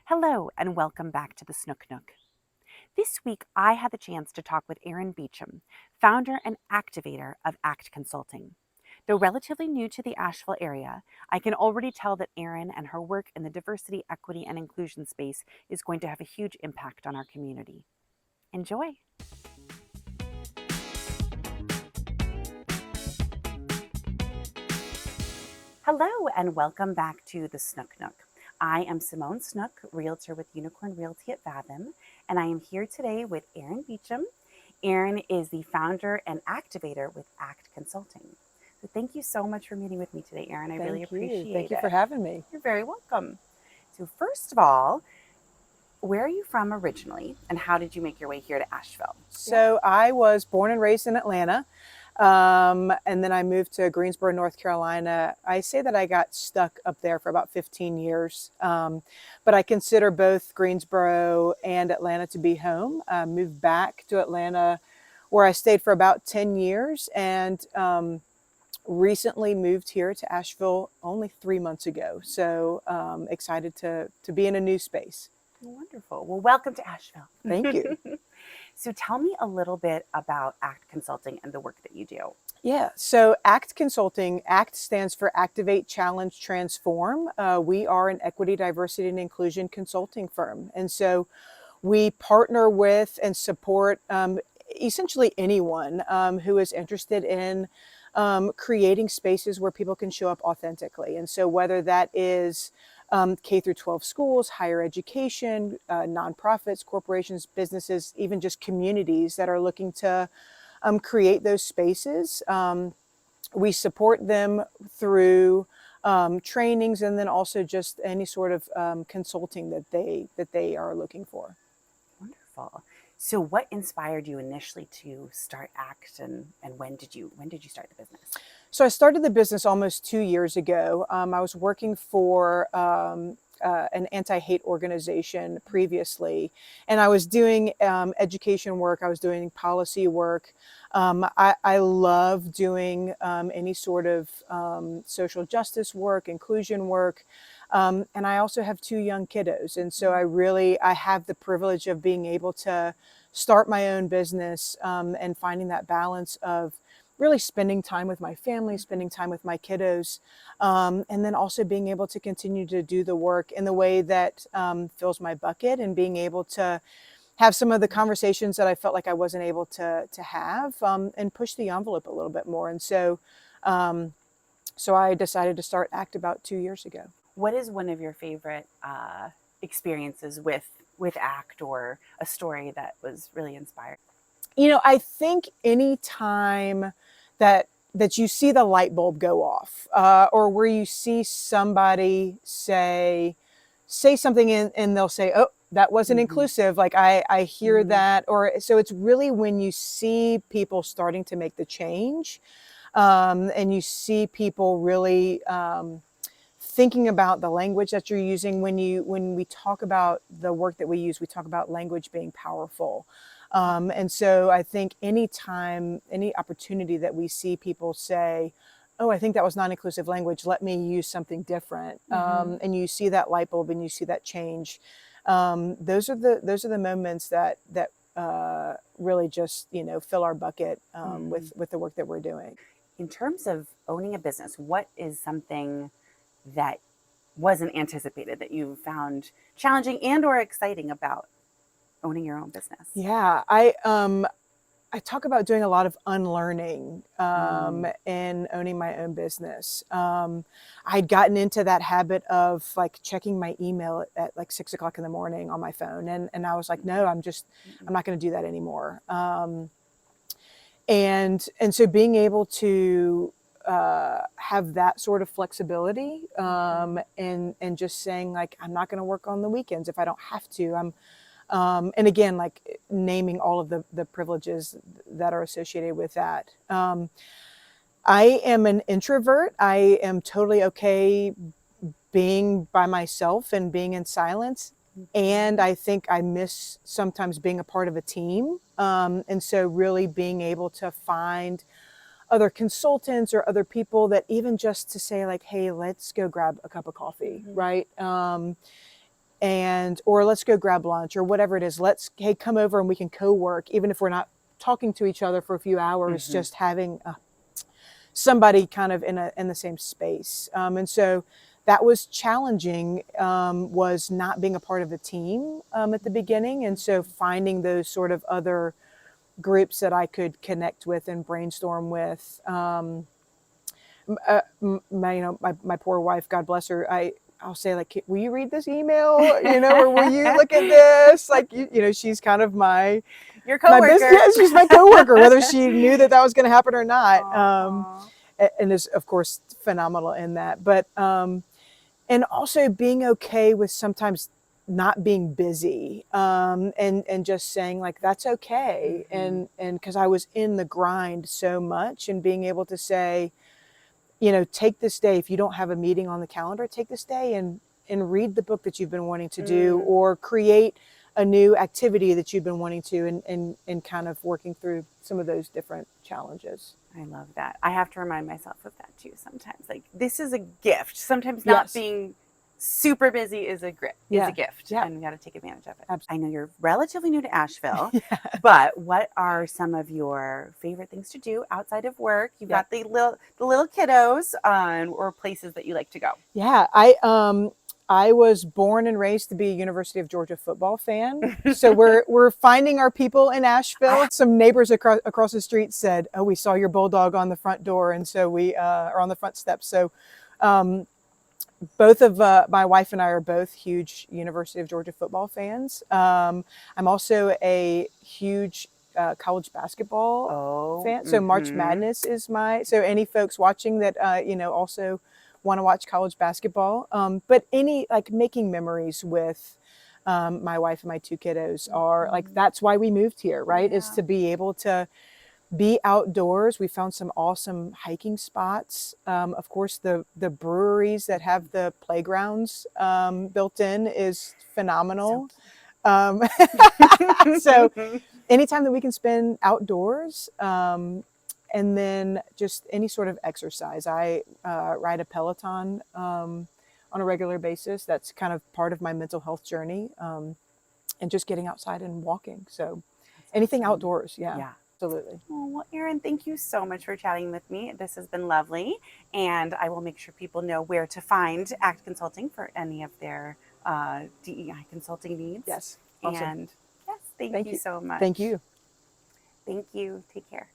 Hello and welcome back to the Snook Nook. This week I had the chance to talk with Erin Beacham, founder and activator of ACT Consulting. Though relatively new to the Asheville area, I can already tell that Erin and her work in the diversity, equity, and inclusion space is going to have a huge impact on our community. Enjoy! Hello and welcome back to the Snook Nook. I am Simone Snook, realtor with Unicorn Realty at Fathom, and I am here today with Erin Beacham. Erin is the founder and activator with ACT Consulting. So thank you so much for meeting with me today, Erin. I really appreciate it. Thank you for having me. You're very welcome. So first of all, where are you from originally, and how did you make your way here to Asheville? So I was born and raised in Atlanta, and then I moved to Greensboro, North Carolina. I say that I got stuck up there for about 15 years, but I consider both Greensboro and Atlanta to be home. I moved back to Atlanta where I stayed for about 10 years and recently moved here to Asheville only 3 months ago. So excited to be in a new space. Wonderful. Well, welcome to Asheville. Thank you. So tell me a little bit about ACT Consulting and the work that you do. Yeah, so ACT Consulting, ACT stands for Activate, Challenge, Transform. We are an equity, diversity, and inclusion consulting firm. And so we partner with and support essentially anyone who is interested in creating spaces where people can show up authentically. And so whether that is K through 12 schools, higher education, nonprofits, corporations, businesses, even just communities that are looking to create those spaces. We support them through trainings and then also just any sort of consulting that they are looking for. Wonderful. So what inspired you initially to start ACT, and when did you start the business? So I started the business almost 2 years ago. I was working for an anti-hate organization previously, and I was doing education work. I was doing policy work. I love doing any sort of social justice work, inclusion work. And I also have 2 young kiddos. And so I have the privilege of being able to start my own business and finding that balance of really spending time with my family, spending time with my kiddos, and then also being able to continue to do the work in the way that fills my bucket, and being able to have some of the conversations that I felt like I wasn't able to have, and push the envelope a little bit more. And so I decided to start ACT about 2 years ago. What is one of your favorite experiences with ACT, or a story that was really inspiring? You know, I think any time that you see the light bulb go off, or where you see somebody say something and they'll say, "Oh, that wasn't inclusive." Like I hear that, or so it's really when you see people starting to make the change, and you see people really thinking about the language that you're using. When we talk about the work that we use, we talk about language being powerful. And so I think any opportunity that we see people say, "Oh, I think that was non-inclusive language, let me use something different," and you see that light bulb and you see that change, those are the moments that really just fill our bucket with the work that we're doing. In terms of owning a business, what is something that wasn't anticipated that you found challenging and or exciting about owning your own business? Yeah, I talk about doing a lot of unlearning in owning my own business. I'd gotten into that habit of like checking my email at like 6 o'clock in the morning on my phone. And I was like, no, I'm not going to do that anymore. And so being able to have that sort of flexibility, and just saying like, I'm not going to work on the weekends if I don't have to. And again, like naming all of the privileges that are associated with that. I am an introvert. I am totally okay being by myself and being in silence. And I think I miss sometimes being a part of a team. And so really being able to find other consultants or other people that even just to say like, hey, let's go grab a cup of coffee, right? or let's go grab lunch or whatever it is. Hey, come over and we can co-work, even if we're not talking to each other for a few hours, just having somebody kind of in the same space. And so that was challenging, was not being a part of a team at the beginning. And so finding those sort of other groups that I could connect with and brainstorm with. My poor wife, God bless her, I'll say, like, will you read this email, or will you look at this? Like, she's kind of your coworker. Yeah, she's my coworker, whether she knew that was going to happen or not. And is, of course, phenomenal in that. But, and also being okay with sometimes not being busy, and just saying, like, that's okay. And because I was in the grind so much, and being able to say, take this day. If you don't have a meeting on the calendar, take this day and read the book that you've been wanting to do, or create a new activity that you've been wanting to, and kind of working through some of those different challenges. I love that. I have to remind myself of that too sometimes. Like, this is a gift. Sometimes not being super busy is a gift. Yeah. And we got to take advantage of it. Absolutely. I know you're relatively new to Asheville, but what are some of your favorite things to do outside of work? You've got the little kiddos, or places that you like to go. Yeah, I was born and raised to be a University of Georgia football fan. So we're finding our people in Asheville. Some neighbors across the street said, "Oh, we saw your bulldog on the front door," and so we are on the front steps. So both of my wife and I are both huge University of Georgia football fans. I'm also a huge college basketball fan. So March Madness is so any folks watching that, also want to watch college basketball. But making memories with my wife and my two kiddos are that's why we moved here, right? Is to be able to be outdoors. We found some awesome hiking spots. Of course, the breweries that have the playgrounds built in is phenomenal. So anytime that we can spend outdoors, and then just any sort of exercise. I ride a Peloton on a regular basis. That's kind of part of my mental health journey, and just getting outside and walking. So anything outdoors. Yeah. Absolutely. Oh, well, Erin, thank you so much for chatting with me. This has been lovely. And I will make sure people know where to find ACT Consulting for any of their DEI consulting needs. Yes. Awesome. And yes, thank you so much. Thank you. Thank you. Take care.